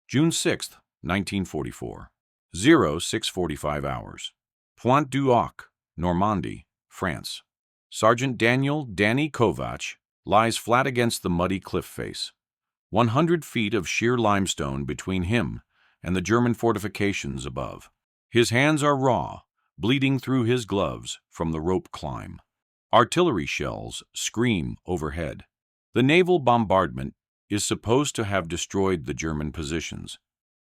June 6, 1944. 0645 hours. Pointe du Hoc, Normandy, France. Sergeant Danny Kovac lies flat against the muddy cliff face. 100 feet of sheer limestone between him and the German fortifications above. His hands are raw, bleeding through his gloves from the rope climb. Artillery shells scream overhead. The naval bombardment is supposed to have destroyed the German positions.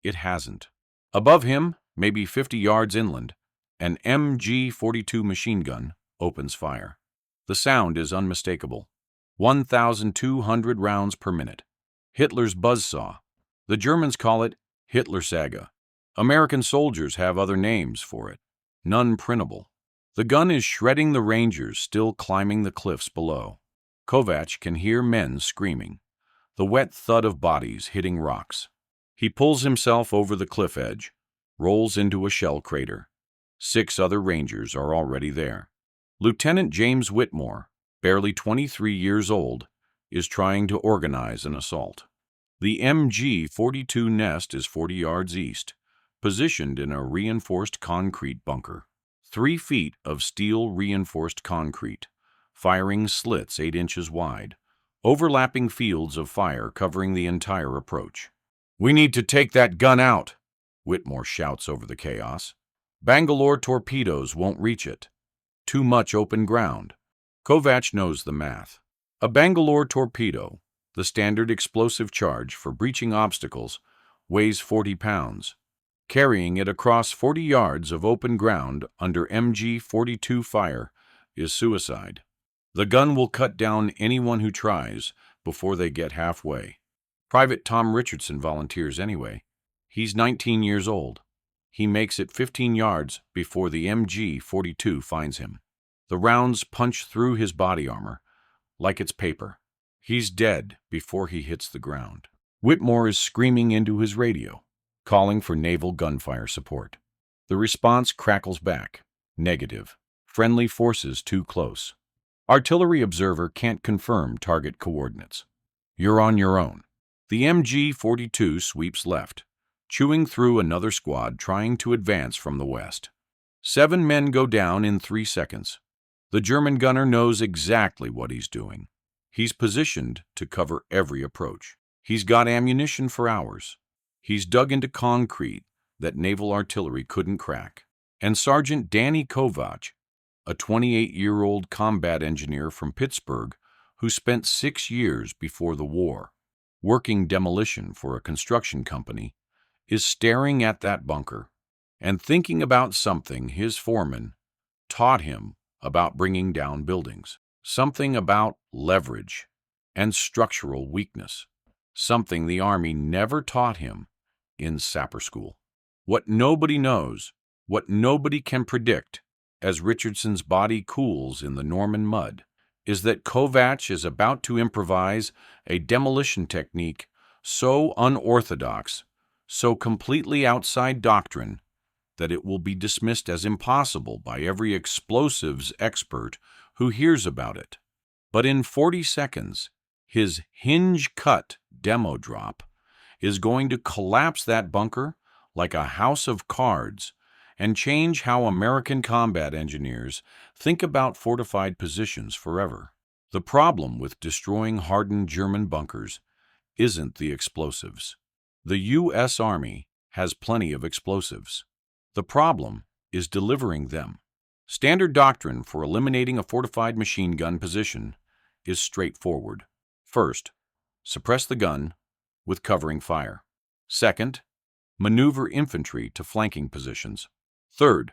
It hasn't. Above him, maybe 50 yards inland, an MG-42 machine gun opens fire. The sound is unmistakable. 1,200 rounds per minute. Hitler's buzzsaw. The Germans call it Hitlersaga. American soldiers have other names for it, none printable. The gun is shredding the Rangers still climbing the cliffs below. Kovatch can hear men screaming, the wet thud of bodies hitting rocks. He pulls himself over the cliff edge, rolls into a shell crater. 6 other Rangers are already there. Lieutenant James Whitmore, barely 23 years old, is trying to organize an assault. The MG-42 nest is 40 yards east, positioned in a reinforced concrete bunker. 3 feet of steel reinforced concrete, firing slits 8 inches wide, overlapping fields of fire covering the entire approach. "We need to take that gun out," Whitmore shouts over the chaos. "Bangalore torpedoes won't reach it. Too much open ground." Kovatch knows the math. A Bangalore torpedo, the standard explosive charge for breaching obstacles, weighs 40 pounds. Carrying it across 40 yards of open ground under MG-42 fire is suicide. The gun will cut down anyone who tries before they get halfway. Private Tom Richardson volunteers anyway. He's 19 years old. He makes it 15 yards before the MG-42 finds him. The rounds punch through his body armor like it's paper. He's dead before he hits the ground. Whitmore is screaming into his radio, calling for naval gunfire support. The response crackles back. Negative. Friendly forces too close. Artillery observer can't confirm target coordinates. You're on your own. The MG-42 sweeps left, chewing through another squad trying to advance from the west. 7 men go down in 3 seconds. The German gunner knows exactly what he's doing. He's positioned to cover every approach. He's got ammunition for hours. He's dug into concrete that naval artillery couldn't crack. And Sergeant Danny Kovac, a 28-year-old combat engineer from Pittsburgh who spent 6 years before the war working demolition for a construction company, is staring at that bunker and thinking about something his foreman taught him about bringing down buildings, something about leverage and structural weakness, something the Army never taught him in Sapper school. What nobody knows, what nobody can predict as Richardson's body cools in the Norman mud, is that Kovatch is about to improvise a demolition technique so unorthodox, so completely outside doctrine, that it will be dismissed as impossible by every explosives expert who hears about it. But in 40 seconds, his hinge cut demo drop is going to collapse that bunker like a house of cards and change how American combat engineers think about fortified positions forever. The problem with destroying hardened German bunkers isn't the explosives. The U.S. Army has plenty of explosives. The problem is delivering them. Standard doctrine for eliminating a fortified machine gun position is straightforward. First, suppress the gun with covering fire. Second, maneuver infantry to flanking positions. Third,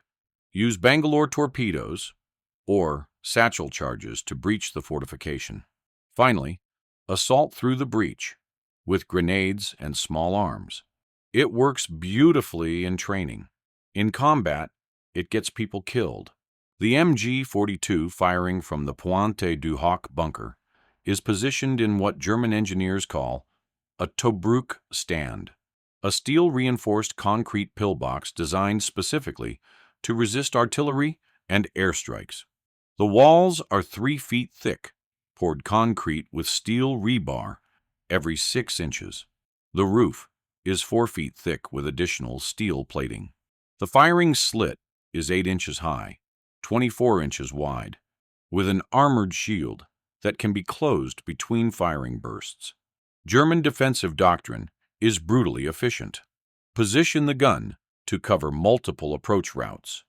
use Bangalore torpedoes or satchel charges to breach the fortification. Finally, assault through the breach with grenades and small arms. It works beautifully in training. In combat, it gets people killed. The MG-42 firing from the Pointe du Hoc bunker is positioned in what German engineers call a Tobruk stand, a steel-reinforced concrete pillbox designed specifically to resist artillery and airstrikes. The walls are 3 feet thick, poured concrete with steel rebar every 6 inches. The roof is 4 feet thick with additional steel plating. The firing slit is 8 inches high, 24 inches wide, with an armored shield that can be closed between firing bursts. German defensive doctrine is brutally efficient. Position the gun to cover multiple approach routes.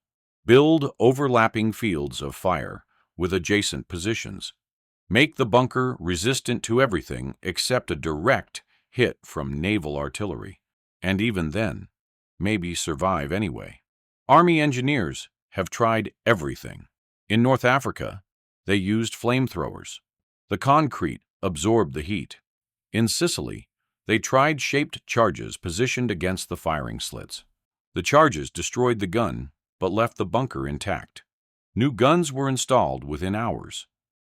Build overlapping fields of fire with adjacent positions. Make the bunker resistant to everything except a direct hit from naval artillery. And even then, maybe survive anyway. Army engineers have tried everything. In North Africa, they used flamethrowers. The concrete absorbed the heat. In Sicily, they tried shaped charges positioned against the firing slits. The charges destroyed the gun, but left the bunker intact. New guns were installed within hours.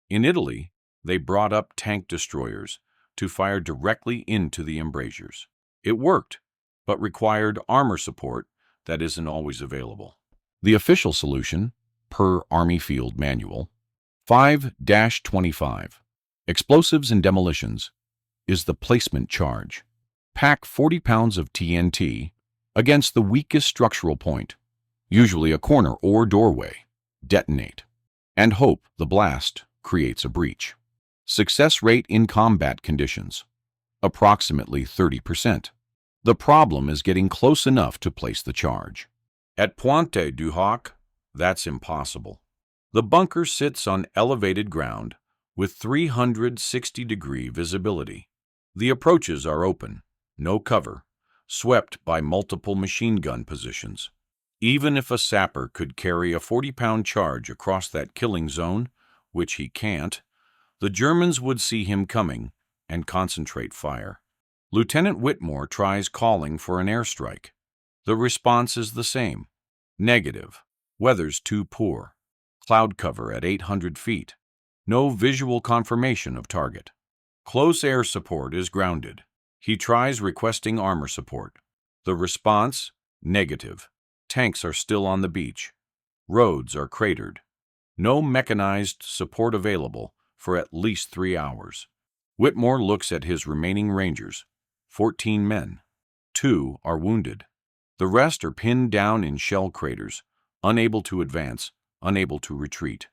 In Italy, they brought up tank destroyers to fire directly into the embrasures. It worked, but required armor support that isn't always available. The official solution, per Army Field Manual 5-25, Explosives and Demolitions, is the placement charge. Pack 40 pounds of TNT against the weakest structural point, usually a corner or doorway, detonate, and hope the blast creates a breach. Success rate in combat conditions, approximately 30%. The problem is getting close enough to place the charge. At Pointe du Hoc, that's impossible. The bunker sits on elevated ground with 360-degree visibility. The approaches are open, no cover, swept by multiple machine gun positions. Even if a sapper could carry a 40-pound charge across that killing zone, which he can't, the Germans would see him coming and concentrate fire. Lieutenant Whitmore tries calling for an airstrike. The response is the same. Negative. Weather's too poor. Cloud cover at 800 feet. No visual confirmation of target. Close air support is grounded. He tries requesting armor support. The response? Negative. Tanks are still on the beach. Roads are cratered. No mechanized support available for at least 3 hours. Whitmore looks at his remaining Rangers. 14 men. 2 are wounded. The rest are pinned down in shell craters, unable to advance, unable to retreat.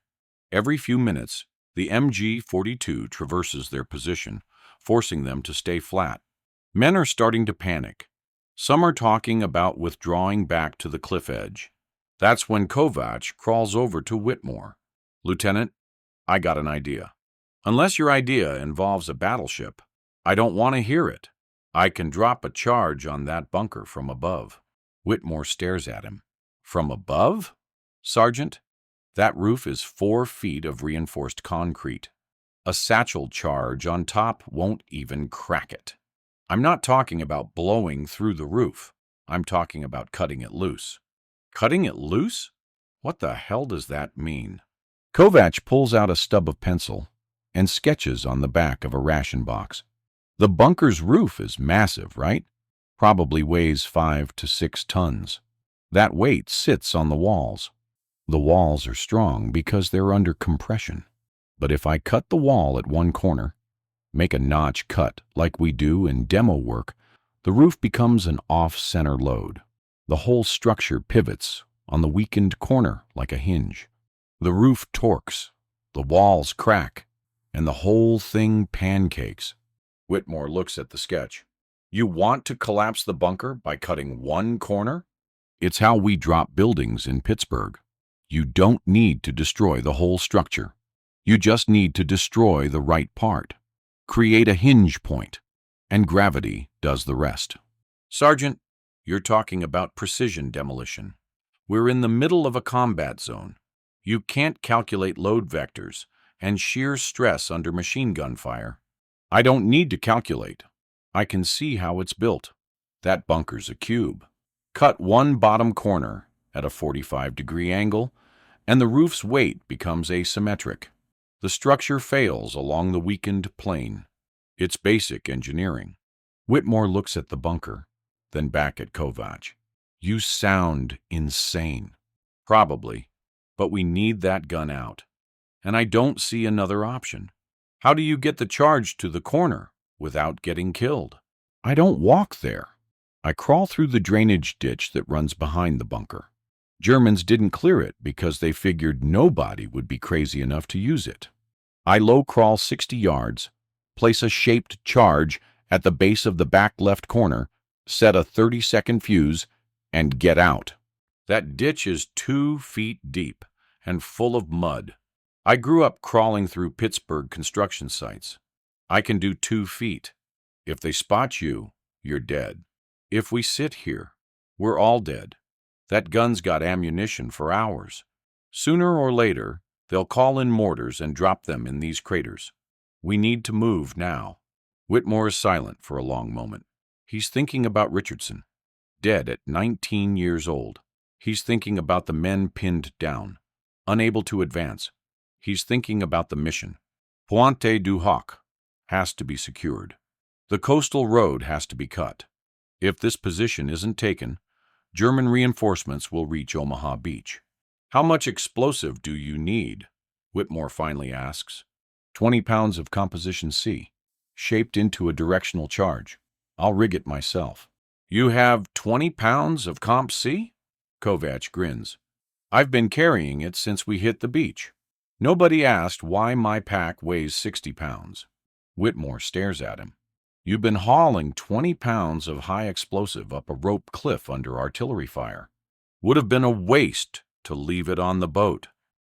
Every few minutes, the MG-42 traverses their position, forcing them to stay flat. Men are starting to panic. Some are talking about withdrawing back to the cliff edge. That's when Kovatch crawls over to Whitmore. "Lieutenant, I got an idea. Unless your idea involves a battleship, I don't want to hear it. I can drop a charge on that bunker from above." Whitmore stares at him. "From above? Sergeant, that roof is 4 feet of reinforced concrete. A satchel charge on top won't even crack it. I'm not talking about blowing through the roof. I'm talking about cutting it loose." "Cutting it loose? What the hell does that mean?" Kovatch pulls out a stub of pencil and sketches on the back of a ration box. The bunker's roof is massive, right? Probably weighs 5 to 6 tons. That weight sits on the walls. The walls are strong because they're under compression. But if I cut the wall at one corner, make a notch cut like we do in demo work, the roof becomes an off-center load. The whole structure pivots on the weakened corner like a hinge. The roof torques, the walls crack, and the whole thing pancakes. Whitmore looks at the sketch. "You want to collapse the bunker by cutting one corner? It's how we drop buildings in Pittsburgh. You don't need to destroy the whole structure. You just need to destroy the right part. Create a hinge point, and gravity does the rest." "Sergeant, you're talking about precision demolition. We're in the middle of a combat zone. You can't calculate load vectors and shear stress under machine gun fire." "I don't need to calculate. I can see how it's built. That bunker's a cube. Cut one bottom corner at a 45-degree angle, and the roof's weight becomes asymmetric. The structure fails along the weakened plane. It's basic engineering." Whitmore looks at the bunker, then back at Kovatch. "You sound insane." "Probably, but we need that gun out. And I don't see another option. How do you get the charge to the corner without getting killed?" "I don't walk there. I crawl through the drainage ditch that runs behind the bunker. Germans didn't clear it because they figured nobody would be crazy enough to use it. I low crawl 60 yards, place a shaped charge at the base of the back left corner, set a 30-second fuse, and get out. That ditch is 2 feet deep and full of mud. I grew up crawling through Pittsburgh construction sites. I can do 2 feet. If they spot you, you're dead. If we sit here, we're all dead. That gun's got ammunition for hours. Sooner or later, they'll call in mortars and drop them in these craters. We need to move now. Whitmore is silent for a long moment. He's thinking about Richardson, dead at 19 years old. He's thinking about the men pinned down, unable to advance. He's thinking about the mission. Pointe du Hoc has to be secured. The coastal road has to be cut. If this position isn't taken, German reinforcements will reach Omaha Beach. How much explosive do you need? Whitmore finally asks. 20 pounds of composition C, shaped into a directional charge. I'll rig it myself. You have 20 pounds of Comp C? Kovatch grins. I've been carrying it since we hit the beach. Nobody asked why my pack weighs 60 pounds. Whitmore stares at him. You've been hauling 20 pounds of high explosive up a rope cliff under artillery fire. Would have been a waste to leave it on the boat.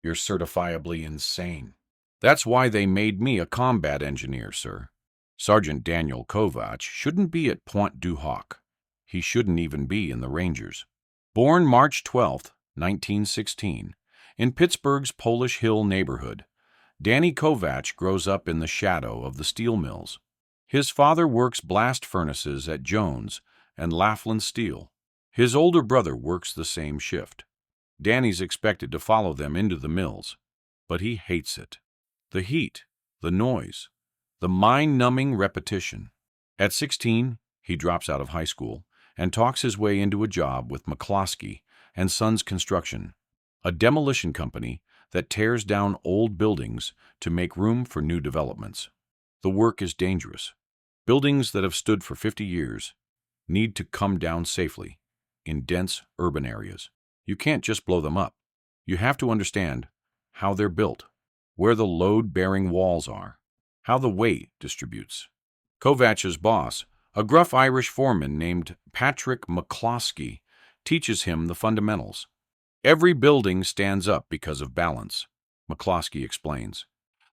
You're certifiably insane. That's why they made me a combat engineer, sir. Sergeant Danny Kovac shouldn't be at Pointe du Hoc. He shouldn't even be in the Rangers. Born March 12, 1916, in Pittsburgh's Polish Hill neighborhood, Danny Kovac grows up in the shadow of the steel mills. His father works blast furnaces at Jones and Laughlin Steel. His older brother works the same shift. Danny's expected to follow them into the mills, but he hates it. The heat, the noise, the mind-numbing repetition. At 16, he drops out of high school and talks his way into a job with McCloskey and Sons Construction, a demolition company that tears down old buildings to make room for new developments. The work is dangerous. Buildings that have stood for 50 years need to come down safely in dense urban areas. You can't just blow them up. You have to understand how they're built, where the load-bearing walls are, how the weight distributes. Kovach's boss, a gruff Irish foreman named Patrick McCloskey, teaches him the fundamentals. Every building stands up because of balance, McCloskey explains.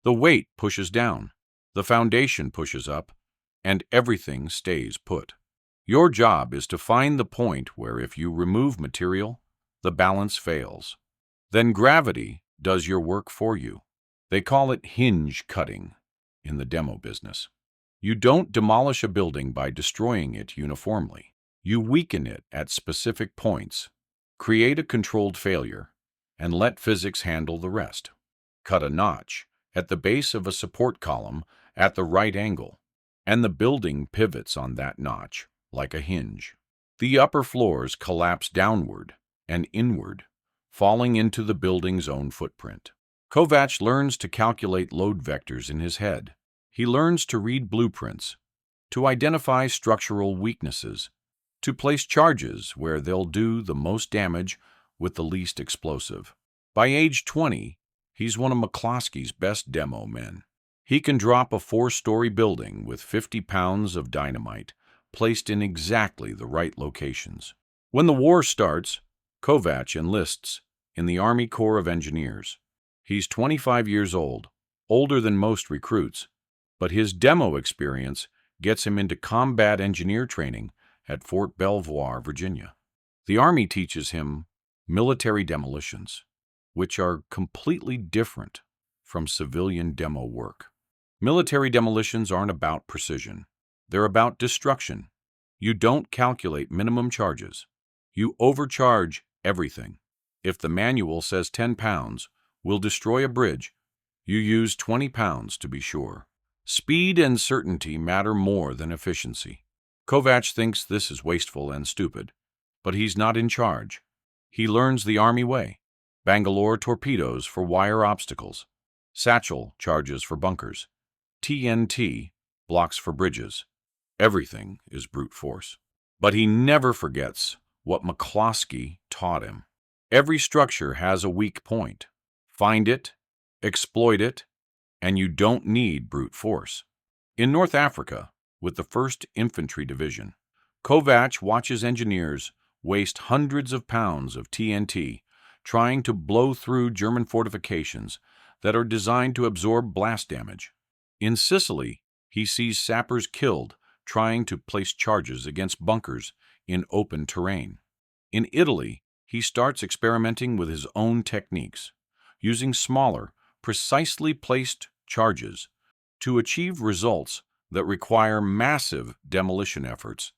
The weight pushes down, the foundation pushes up, and everything stays put. Your job is to find the point where if you remove material, the balance fails. Then gravity does your work for you. They call it hinge cutting in the demo business. You don't demolish a building by destroying it uniformly. You weaken it at specific points, create a controlled failure, and let physics handle the rest. Cut a notch at the base of a support column at the right angle, and the building pivots on that notch like a hinge. The upper floors collapse downward and inward, falling into the building's own footprint. Kovatch learns to calculate load vectors in his head. He learns to read blueprints, to identify structural weaknesses, to place charges where they'll do the most damage with the least explosive. By age 20, he's one of McCloskey's best demo men. He can drop a 4-story building with 50 pounds of dynamite placed in exactly the right locations. When the war starts, Kovatch enlists in the Army Corps of Engineers. He's 25 years old, older than most recruits, but his demo experience gets him into combat engineer training at Fort Belvoir, Virginia. The Army teaches him military demolitions, which are completely different from civilian demo work. Military demolitions aren't about precision. They're about destruction. You don't calculate minimum charges. You overcharge everything. If the manual says 10 pounds will destroy a bridge, you use 20 pounds to be sure. Speed and certainty matter more than efficiency. Kovatch thinks this is wasteful and stupid, but he's not in charge. He learns the Army way. Bangalore torpedoes for wire obstacles, satchel charges for bunkers, TNT blocks for bridges. Everything is brute force. But he never forgets what McCloskey taught him. Every structure has a weak point. Find it, exploit it, and you don't need brute force. In North Africa, with the 1st Infantry Division, Kovatch watches engineers waste hundreds of pounds of TNT trying to blow through German fortifications that are designed to absorb blast damage. In Sicily, he sees sappers killed trying to place charges against bunkers in open terrain. In Italy, he starts experimenting with his own techniques, using smaller, precisely placed charges to achieve results that require massive demolition efforts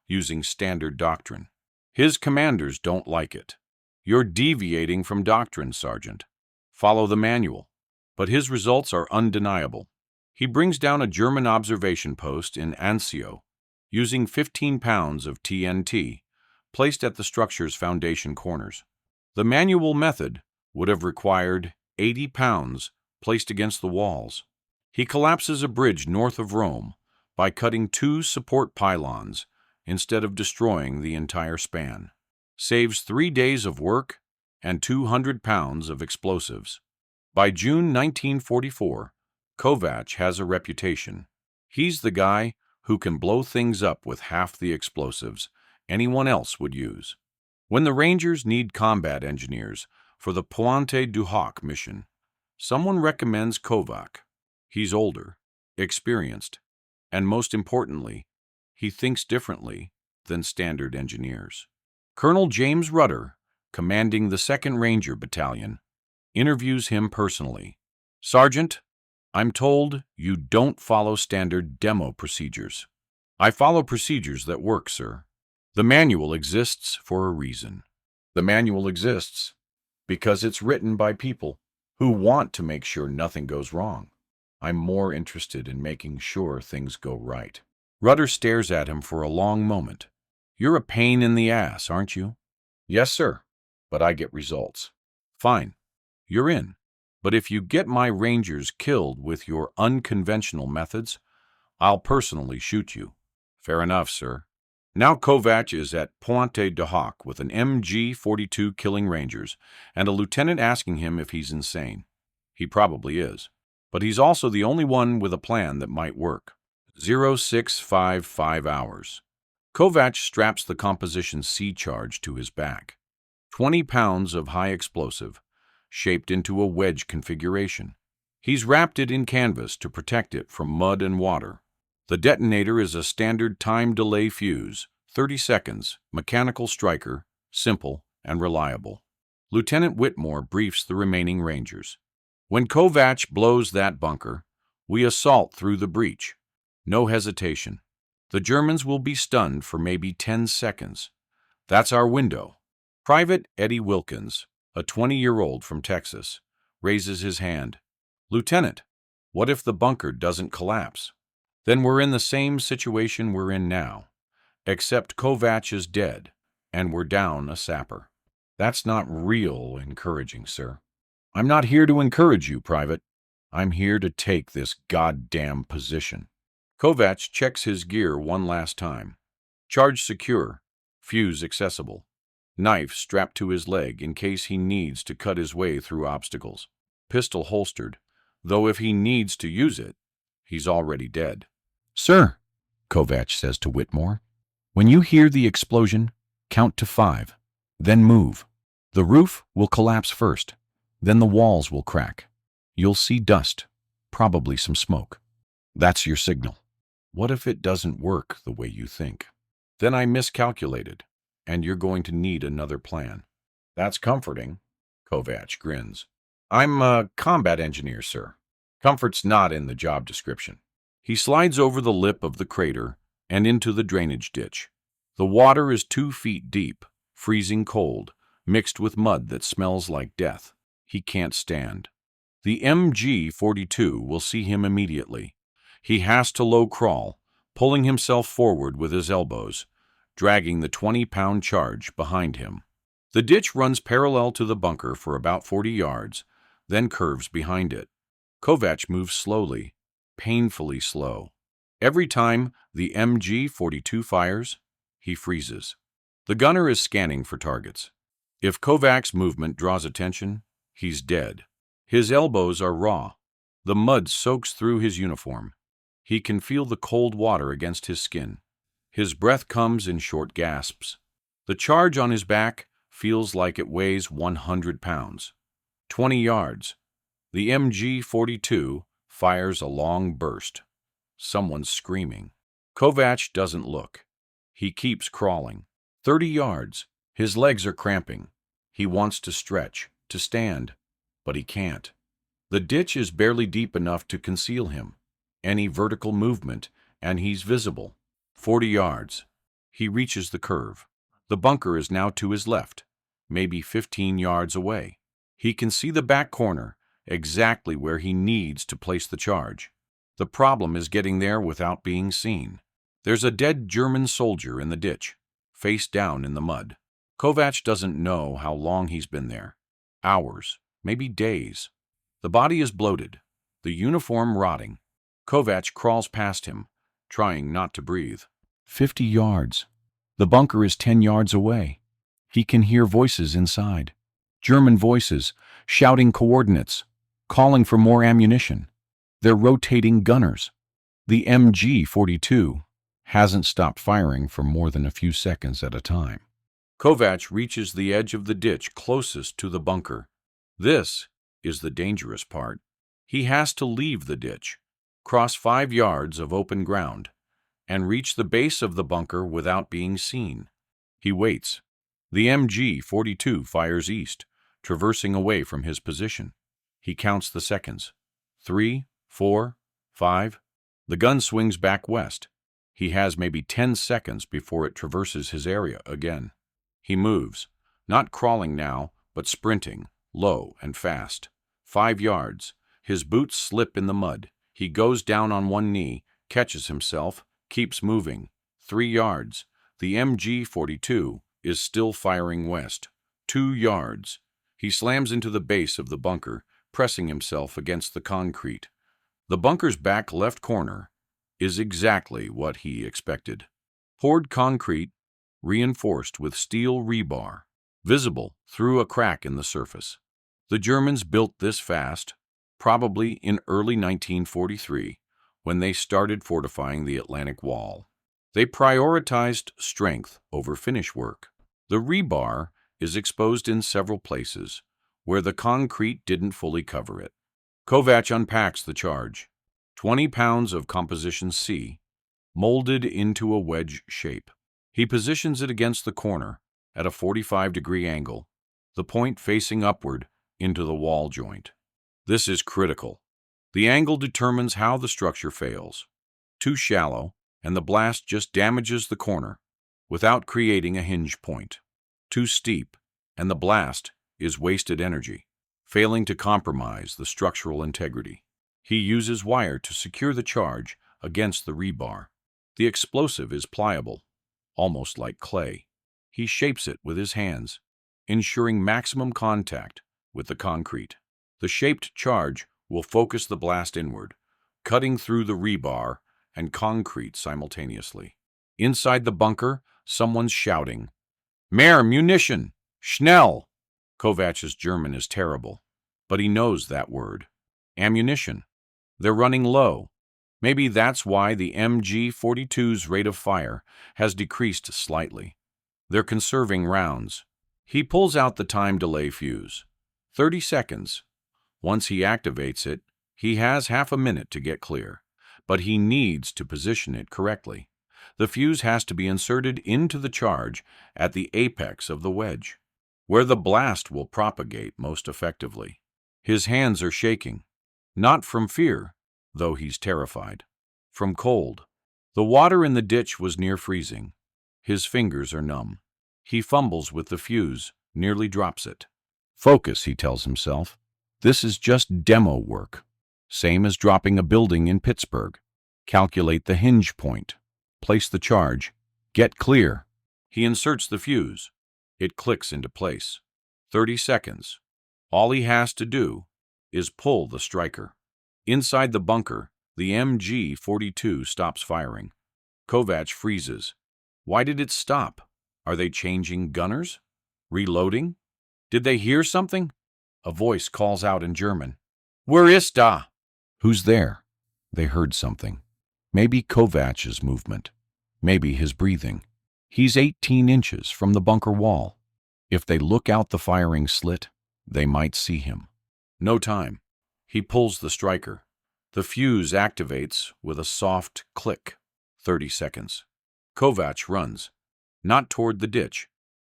using standard doctrine. His commanders don't like it. You're deviating from doctrine, Sergeant. Follow the manual. But his results are undeniable. He brings down a German observation post in Anzio using 15 pounds of TNT placed at the structure's foundation corners. The manual method would have required 80 pounds placed against the walls. He collapses a bridge north of Rome by cutting 2 support pylons instead of destroying the entire span. Saves 3 days of work and 200 pounds of explosives. By June 1944, Kovatch has a reputation. He's the guy who can blow things up with half the explosives anyone else would use. When the Rangers need combat engineers for the Pointe du Hoc mission, someone recommends Kovac. He's older, experienced, and most importantly, he thinks differently than standard engineers. Colonel James Rudder, commanding the 2nd Ranger Battalion, interviews him personally. Sergeant, I'm told you don't follow standard demo procedures. I follow procedures that work, sir. The manual exists for a reason. The manual exists because it's written by people who want to make sure nothing goes wrong. I'm more interested in making sure things go right. Rudder stares at him for a long moment. You're a pain in the ass, aren't you? Yes, sir, but I get results. Fine, you're in. But if you get my Rangers killed with your unconventional methods, I'll personally shoot you. Fair enough, sir. Now Kovatch is at Pointe du Hoc with an MG-42 killing Rangers and a lieutenant asking him if he's insane. He probably is. But he's also the only one with a plan that might work. 0655 hours. Kovatch straps the composition C charge to his back. 20 pounds of high explosive, shaped into a wedge configuration. He's wrapped it in canvas to protect it from mud and water. The detonator is a standard time delay fuse, 30 seconds, mechanical striker, simple and reliable. Lieutenant Whitmore briefs the remaining Rangers. When Kovatch blows that bunker, we assault through the breach. No hesitation. The Germans will be stunned for maybe 10 seconds. That's our window. Private Eddie Wilkins, a 20-year-old from Texas, raises his hand. Lieutenant, what if the bunker doesn't collapse? Then we're in the same situation we're in now, except Kovatch is dead, and we're down a sapper. That's not real encouraging, sir. I'm not here to encourage you, Private. I'm here to take this goddamn position. Kovatch checks his gear one last time. Charge secure, fuse accessible. Knife strapped to his leg in case he needs to cut his way through obstacles. Pistol holstered, though if he needs to use it, he's already dead. Sir, Kovatch says to Whitmore, when you hear the explosion, count to 5, then move. The roof will collapse first, then the walls will crack. You'll see dust, probably some smoke. That's your signal. What if it doesn't work the way you think? Then I miscalculated, and you're going to need another plan. That's comforting, Kovatch grins. I'm a combat engineer, sir. Comfort's not in the job description. He slides over the lip of the crater and into the drainage ditch. The water is 2 feet deep, freezing cold, mixed with mud that smells like death. He can't stand. The MG-42 will see him immediately. He has to low crawl, pulling himself forward with his elbows, dragging the 20-pound charge behind him. The ditch runs parallel to the bunker for about 40 yards, then curves behind it. Kovatch moves slowly, painfully slow. Every time the MG-42 fires, He freezes. The gunner is scanning for targets. If Kovac's movement draws attention, he's dead. His elbows are raw. The mud soaks through his uniform. He can feel the cold water against his skin. His breath comes in short gasps. The charge on his back feels like it weighs 100 pounds. 20 yards. The MG-42 fires a long burst. Someone's screaming. Kovatch doesn't look. He keeps crawling. 30 yards. His legs are cramping. He wants to stretch, to stand, but he can't. The ditch is barely deep enough to conceal him. Any vertical movement, and he's visible. 40 yards. He reaches the curve. The bunker is now to his left, maybe 15 yards away. He can see the back corner, exactly where he needs to place the charge. The problem is getting there without being seen. There's a dead German soldier in the ditch, face down in the mud. Kovatch doesn't know how long he's been there. Hours, maybe days. The body is bloated, the uniform rotting. Kovatch crawls past him, trying not to breathe. 50 yards. The bunker is 10 yards away. He can hear voices inside. German voices, shouting coordinates, calling for more ammunition. They're rotating gunners. The MG-42 hasn't stopped firing for more than a few seconds at a time. Kovatch reaches the edge of the ditch closest to the bunker. This is the dangerous part. He has to leave the ditch, cross 5 yards of open ground, and reach the base of the bunker without being seen. He waits. The MG-42 fires east, traversing away from his position. He counts the seconds. 3, 4, 5. The gun swings back west. He has maybe 10 seconds before it traverses his area again. He moves, not crawling now, but sprinting, low and fast. 5 yards. His boots slip in the mud. He goes down on one knee, catches himself, keeps moving. 3 yards. The MG-42 is still firing west. 2 yards. He slams into the base of the bunker, pressing himself against the concrete. The bunker's back left corner is exactly what he expected. Poured concrete, reinforced with steel rebar, visible through a crack in the surface. The Germans built this fast, probably in early 1943, when they started fortifying the Atlantic Wall. They prioritized strength over finish work. The rebar is exposed in several places, where the concrete didn't fully cover it. Kovatch unpacks the charge. 20 pounds of composition C, molded into a wedge shape. He positions it against the corner at a 45-degree angle, the point facing upward into the wall joint. This is critical. The angle determines how the structure fails. Too shallow, and the blast just damages the corner without creating a hinge point. Too steep, and the blast is wasted energy, failing to compromise the structural integrity. He uses wire to secure the charge against the rebar. The explosive is pliable, almost like clay. He shapes it with his hands, ensuring maximum contact with the concrete. The shaped charge will focus the blast inward, cutting through the rebar and concrete simultaneously. Inside the bunker, someone's shouting, "Mehr Munition! Schnell!" Kovatch's German is terrible, but he knows that word. Ammunition. They're running low. Maybe that's why the MG-42's rate of fire has decreased slightly. They're conserving rounds. He pulls out the time delay fuse. 30 seconds. Once he activates it, he has half a minute to get clear, but he needs to position it correctly. The fuse has to be inserted into the charge at the apex of the wedge, where the blast will propagate most effectively. His hands are shaking. Not from fear, though he's terrified. From cold. The water in the ditch was near freezing. His fingers are numb. He fumbles with the fuse, nearly drops it. Focus, he tells himself. This is just demo work. Same as dropping a building in Pittsburgh. Calculate the hinge point. Place the charge. Get clear. He inserts the fuse. It clicks into place. 30 seconds. All he has to do is pull the striker. Inside the bunker, the MG-42 stops firing. Kovatch freezes. Why did it stop? Are they changing gunners? Reloading? Did they hear something? A voice calls out in German. Where is da? Who's there? They heard something. Maybe Kovatch's movement. Maybe his breathing. He's 18 inches from the bunker wall. If they look out the firing slit, they might see him. No time. He pulls the striker. The fuse activates with a soft click. 30 seconds. Kovatch runs. Not toward the ditch.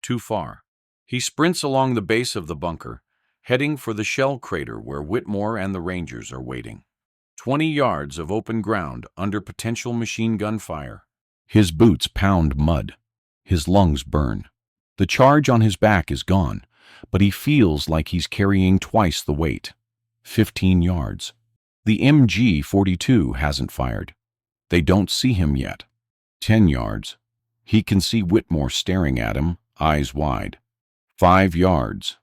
Too far. He sprints along the base of the bunker, heading for the shell crater where Whitmore and the Rangers are waiting. 20 yards of open ground under potential machine gun fire. His boots pound mud. His lungs burn. The charge on his back is gone, but he feels like he's carrying twice the weight. 15 yards. The MG-42 hasn't fired. They don't see him yet. 10 yards. He can see Whitmore staring at him, eyes wide. 5 yards.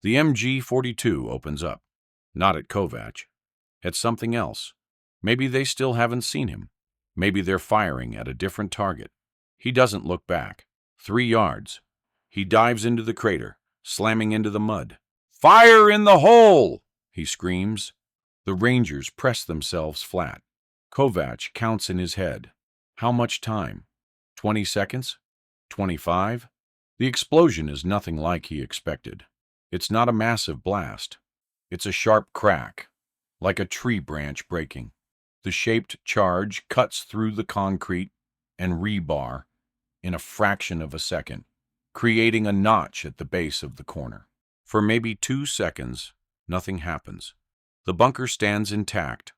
The MG-42 opens up. Not at Kovatch. At something else. Maybe they still haven't seen him. Maybe they're firing at a different target. He doesn't look back. 3 yards. He dives into the crater, slamming into the mud. Fire in the hole! He screams. The Rangers press themselves flat. Kovatch counts in his head. How much time? 20 seconds? 25? The explosion is nothing like he expected. It's not a massive blast. It's a sharp crack, like a tree branch breaking. The shaped charge cuts through the concrete and rebar in a fraction of a second, creating a notch at the base of the corner. For maybe 2 seconds, nothing happens. The bunker stands intact.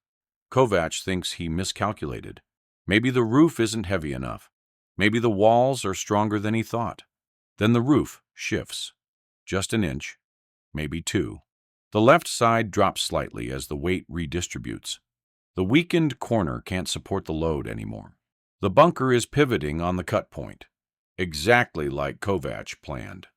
Kovatch thinks he miscalculated. Maybe the roof isn't heavy enough. Maybe the walls are stronger than he thought. Then the roof shifts. Just an inch, maybe 2. The left side drops slightly as the weight redistributes. The weakened corner can't support the load anymore. The bunker is pivoting on the cut point, exactly like Kovatch planned.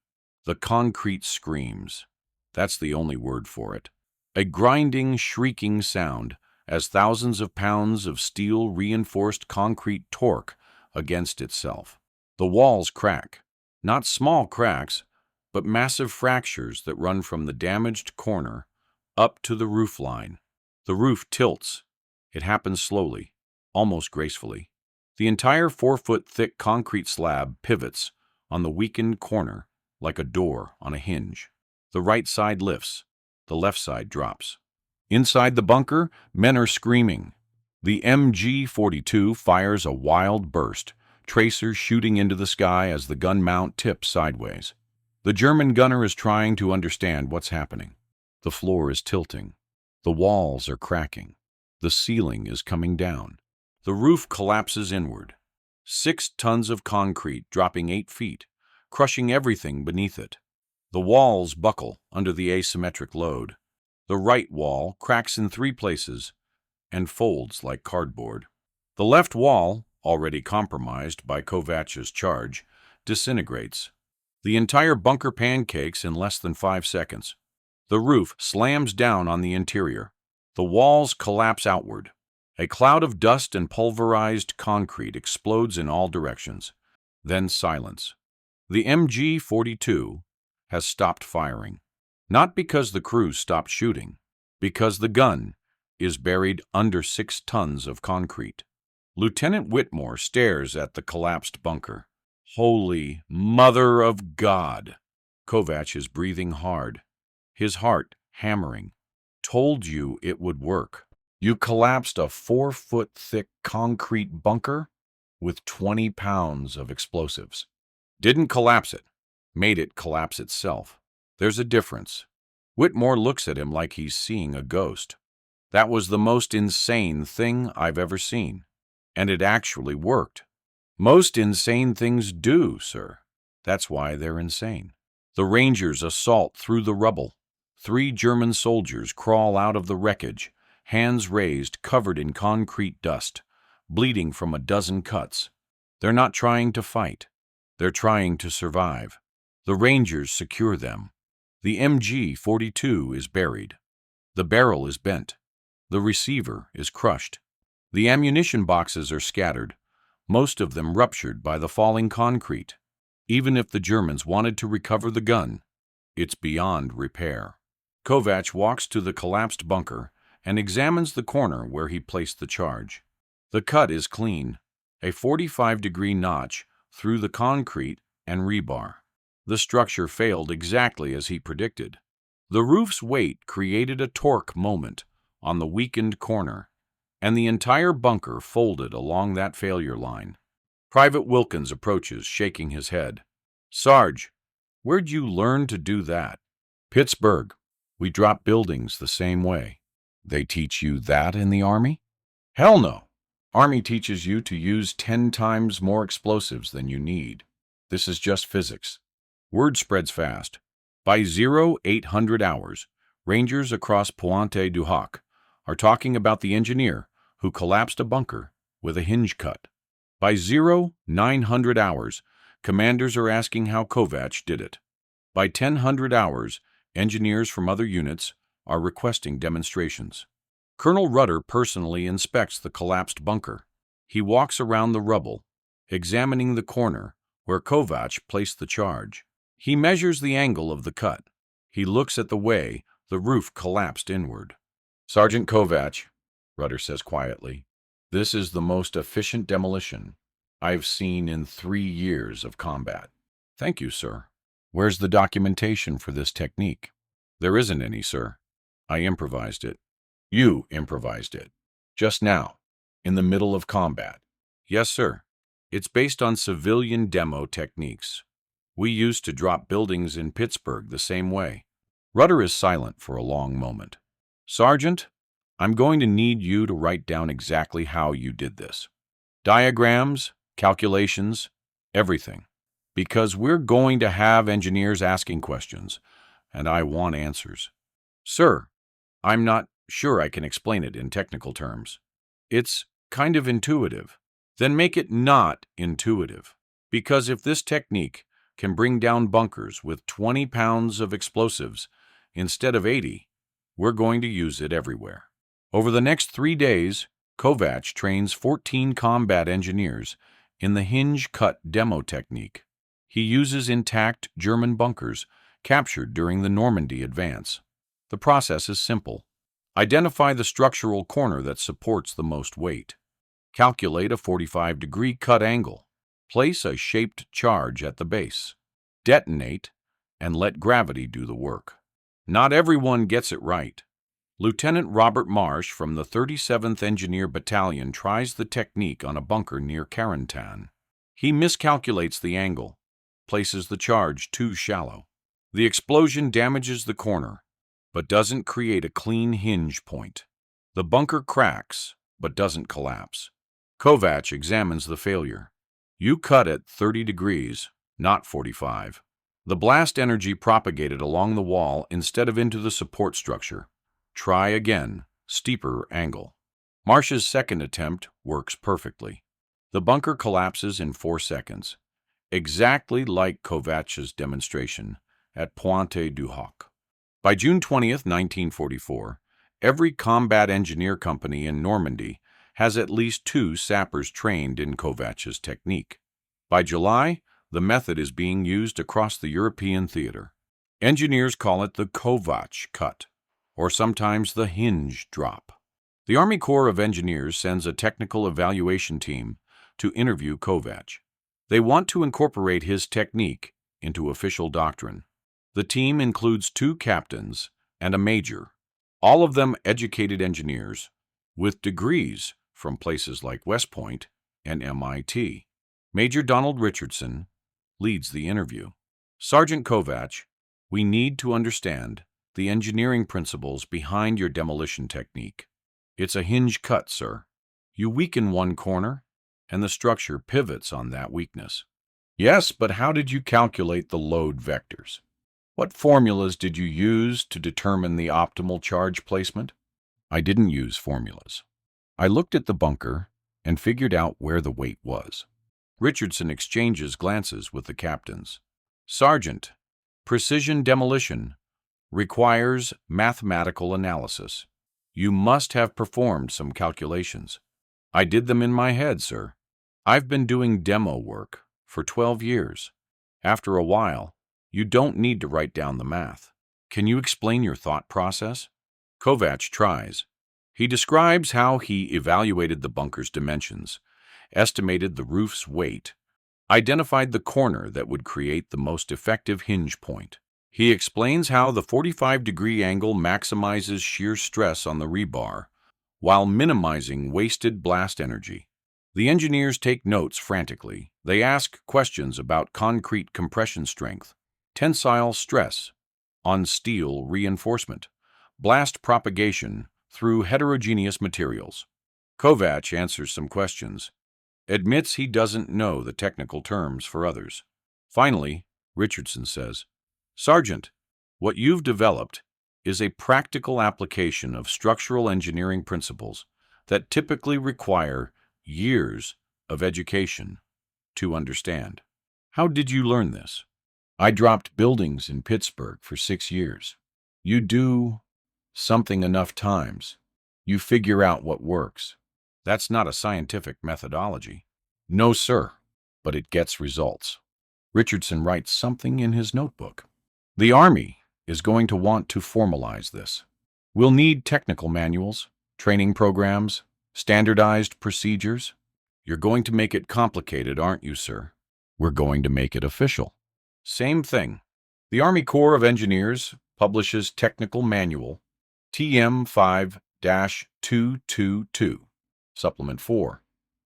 The concrete screams. That's the only word for it. A grinding, shrieking sound as thousands of pounds of steel-reinforced concrete torque against itself. The walls crack. Not small cracks, but massive fractures that run from the damaged corner up to the roof line. The roof tilts. It happens slowly, almost gracefully. The entire 4-foot-thick concrete slab pivots on the weakened corner like a door on a hinge. The right side lifts. The left side drops. Inside the bunker, men are screaming. The MG-42 fires a wild burst, tracers shooting into the sky as the gun mount tips sideways. The German gunner is trying to understand what's happening. The floor is tilting. The walls are cracking. The ceiling is coming down. The roof collapses inward. 6 tons of concrete dropping 8 feet, crushing everything beneath it. The walls buckle under the asymmetric load. The right wall cracks in 3 places and folds like cardboard. The left wall, already compromised by Kovatch's charge, disintegrates. The entire bunker pancakes in less than 5 seconds. The roof slams down on the interior. The walls collapse outward. A cloud of dust and pulverized concrete explodes in all directions. Then silence. The MG-42 has stopped firing. Not because the crew stopped shooting, because the gun is buried under 6 tons of concrete. Lieutenant Whitmore stares at the collapsed bunker. Holy Mother of God! Kovatch is breathing hard, his heart hammering. Told you it would work. You collapsed a 4-foot-thick concrete bunker with 20 pounds of explosives. Didn't collapse it. Made it collapse itself. There's a difference. Whitmore looks at him like he's seeing a ghost. That was the most insane thing I've ever seen. And it actually worked. Most insane things do, sir. That's why they're insane. The Rangers assault through the rubble. 3 German soldiers crawl out of the wreckage, hands raised, covered in concrete dust, bleeding from a dozen cuts. They're not trying to fight. They're trying to survive. The Rangers secure them. The MG-42 is buried. The barrel is bent. The receiver is crushed. The ammunition boxes are scattered. most of them ruptured by the falling concrete. Even if the Germans wanted to recover the gun, it's beyond repair. Kovatch walks to the collapsed bunker and examines the corner where he placed the charge. The cut is clean, a 45-degree notch through the concrete and rebar. The structure failed exactly as he predicted. The roof's weight created a torque moment on the weakened corner, and the entire bunker folded along that failure line. Private Wilkins approaches, shaking his head. "Sarge, where'd you learn to do that?" "Pittsburgh. We drop buildings the same way." "They teach you that in the Army?" "Hell no. Army teaches you to use 10 times more explosives than you need. This is just physics." Word spreads fast. By 0800 hours, Rangers across Pointe du Hoc are talking about the engineer who collapsed a bunker with a hinge cut. By 0900 hours, commanders are asking how Kovatch did it. By 1000 hours, engineers from other units are requesting demonstrations. Colonel Rudder personally inspects the collapsed bunker. He walks around the rubble, examining the corner where Kovatch placed the charge. He measures the angle of the cut. He looks at the way the roof collapsed inward. "Sergeant Kovac," Rudder says quietly, "this is the most efficient demolition I've seen in 3 years of combat." "Thank you, sir. Where's the documentation for this technique?" "There isn't any, sir. I improvised it." "You improvised it? Just now, in the middle of combat?" "Yes, sir. It's based on civilian demo techniques. We used to drop buildings in Pittsburgh the same way." Rudder is silent for a long moment. "Sergeant, I'm going to need you to write down exactly how you did this. Diagrams, calculations, everything. Because we're going to have engineers asking questions, and I want answers." "Sir, I'm not sure I can explain it in technical terms. It's kind of intuitive." "Then make it not intuitive. Because if this technique can bring down bunkers with 20 pounds of explosives instead of 80, we're going to use it everywhere." Over the next 3 days, Kovatch trains 14 combat engineers in the hinge cut demo technique. He uses intact German bunkers captured during the Normandy advance. The process is simple. Identify the structural corner that supports the most weight. Calculate a 45-degree cut angle. Place a shaped charge at the base. Detonate, and let gravity do the work. Not everyone gets it right. Lieutenant Robert Marsh from the 37th Engineer Battalion tries the technique on a bunker near Carentan. He miscalculates the angle, places the charge too shallow. The explosion damages the corner, but doesn't create a clean hinge point. The bunker cracks, but doesn't collapse. Kovatch examines the failure. "You cut at 30 degrees, not 45. The blast energy propagated along the wall instead of into the support structure. Try again, steeper angle." Marsh's second attempt works perfectly. The bunker collapses in 4 seconds, exactly like Kovatch's demonstration at Pointe du Hoc. By June 20th, 1944, every combat engineer company in Normandy has at least 2 sappers trained in Kovatch's technique. By July, the method is being used across the European theater. Engineers call it the Kovatch cut, or sometimes the hinge drop. The Army Corps of Engineers sends a technical evaluation team to interview Kovatch. They want to incorporate his technique into official doctrine. The team includes 2 captains and a major, all of them educated engineers with degrees from places like West Point and MIT. Major Donald Richardson leads the interview. "Sergeant Kovatch, we need to understand the engineering principles behind your demolition technique. It's a hinge cut, sir. You weaken one corner, and the structure pivots on that weakness." "Yes, but how did you calculate the load vectors? What formulas did you use to determine the optimal charge placement?" "I didn't use formulas. I looked at the bunker and figured out where the weight was." Richardson exchanges glances with the captains. "Sergeant, precision demolition requires mathematical analysis. You must have performed some calculations." "I did them in my head, sir." I've been doing demo work for 12 years. After a while, you don't need to write down the math. Can you explain your thought process? Kovatch tries. He describes how he evaluated the bunker's dimensions, estimated the roof's weight, identified the corner that would create the most effective hinge point. He explains how the 45-degree angle maximizes shear stress on the rebar while minimizing wasted blast energy. The engineers take notes frantically. They ask questions about concrete compression strength, tensile stress on steel reinforcement, blast propagation through heterogeneous materials. Kovatch answers some questions, admits he doesn't know the technical terms for others. Finally, Richardson says, "Sergeant, what you've developed is a practical application of structural engineering principles that typically require years of education to understand. How did you learn this?" "I dropped buildings in Pittsburgh for 6 years. You do something enough times, you figure out what works." That's not a scientific methodology. No, sir, but it gets results. Richardson writes something in his notebook. The Army is going to want to formalize this. We'll need technical manuals, training programs, standardized procedures. You're going to make it complicated, aren't you, sir? We're going to make it official. Same thing. The Army Corps of Engineers publishes Technical Manual TM 5-222, Supplement 4,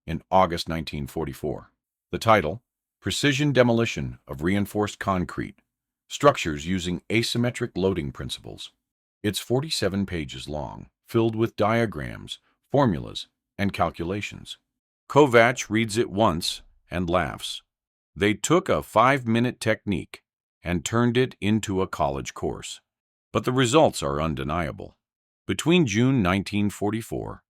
in August 1944. The title, Precision Demolition of Reinforced Concrete, Structures Using Asymmetric Loading Principles. It's 47 pages long, filled with diagrams, formulas, and calculations. Kovatch reads it once and laughs. They took a 5-minute technique and turned it into a college course. But the results are undeniable. Between June 1944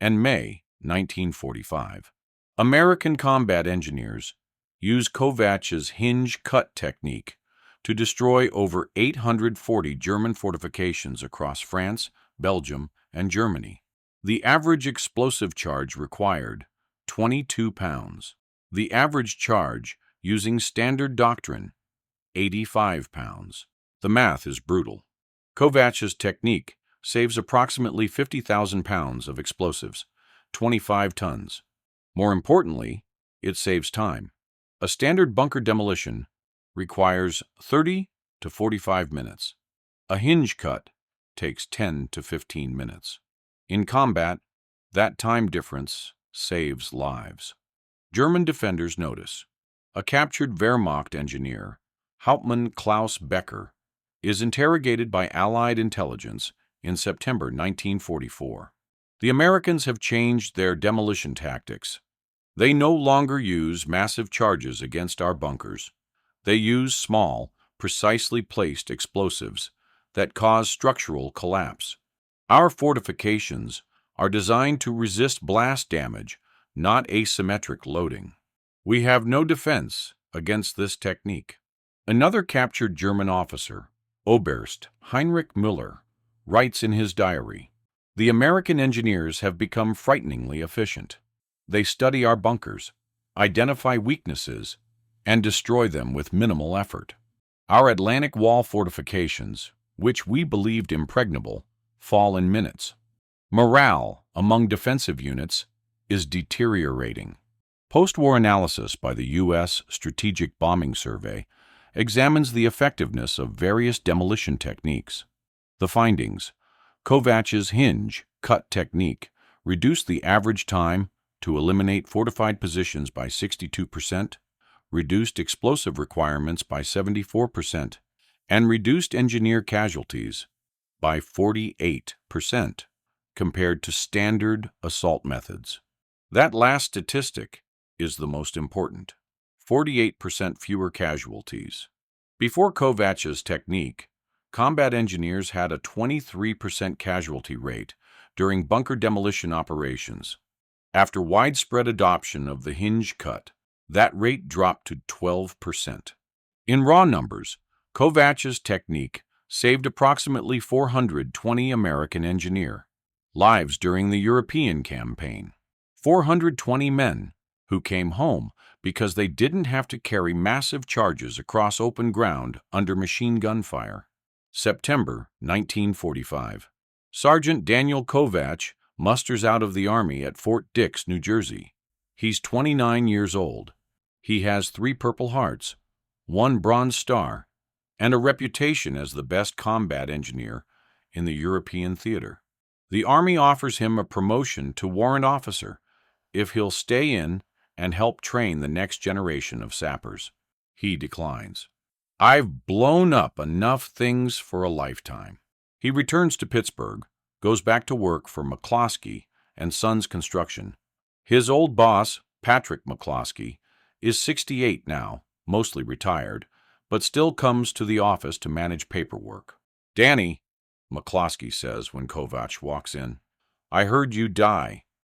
and May 1945, American combat engineers used Kovatch's hinge cut technique to destroy over 840 German fortifications across France, Belgium, and Germany. The average explosive charge required 22 pounds. The average charge using standard doctrine, 85 pounds. The math is brutal. Kovatch's technique saves approximately 50,000 pounds of explosives, 25 tons. More importantly, it saves time. A standard bunker demolition requires 30 to 45 minutes. A hinge cut takes 10 to 15 minutes. In combat, that time difference saves lives. German defenders notice. A captured Wehrmacht engineer, Hauptmann Klaus Becker, is interrogated by Allied intelligence in September 1944. The Americans have changed their demolition tactics. They no longer use massive charges against our bunkers. They use small, precisely placed explosives that cause structural collapse. Our fortifications are designed to resist blast damage, not asymmetric loading. We have no defense against this technique. Another captured German officer, Oberst Heinrich Müller, writes in his diary, "The American engineers have become frighteningly efficient. They study our bunkers, identify weaknesses, and destroy them with minimal effort. Our Atlantic Wall fortifications, which we believed impregnable, fall in minutes. Morale among defensive units is deteriorating." Post-war analysis by the U.S. Strategic Bombing Survey examines the effectiveness of various demolition techniques. The findings: Kovatch's hinge cut technique reduced the average time to eliminate fortified positions by 62%, reduced explosive requirements by 74%, and reduced engineer casualties by 48% compared to standard assault methods. That last statistic is the most important. 48% fewer casualties. Before Kovatch's technique, combat engineers had a 23% casualty rate during bunker demolition operations. After widespread adoption of the hinge cut, that rate dropped to 12%. In raw numbers, Kovatch's technique saved approximately 420 American engineer lives during the European campaign. 420 men who came home because they didn't have to carry massive charges across open ground under machine gun fire. September 1945. Sergeant Danny Kovac musters out of the Army at Fort Dix, New Jersey. He's 29 years old. He has 3 Purple Hearts, 1 Bronze Star, and a reputation as the best combat engineer in the European theater. The Army offers him a promotion to warrant officer if he'll stay in and help train the next generation of sappers. He declines. "I've blown up enough things for a lifetime." He returns to Pittsburgh, goes back to work for McCloskey and Sons Construction. His old boss, Patrick McCloskey, is 68 now, mostly retired, but still comes to the office to manage paperwork. "Danny," McCloskey says when Kovatch walks in, "I heard you die.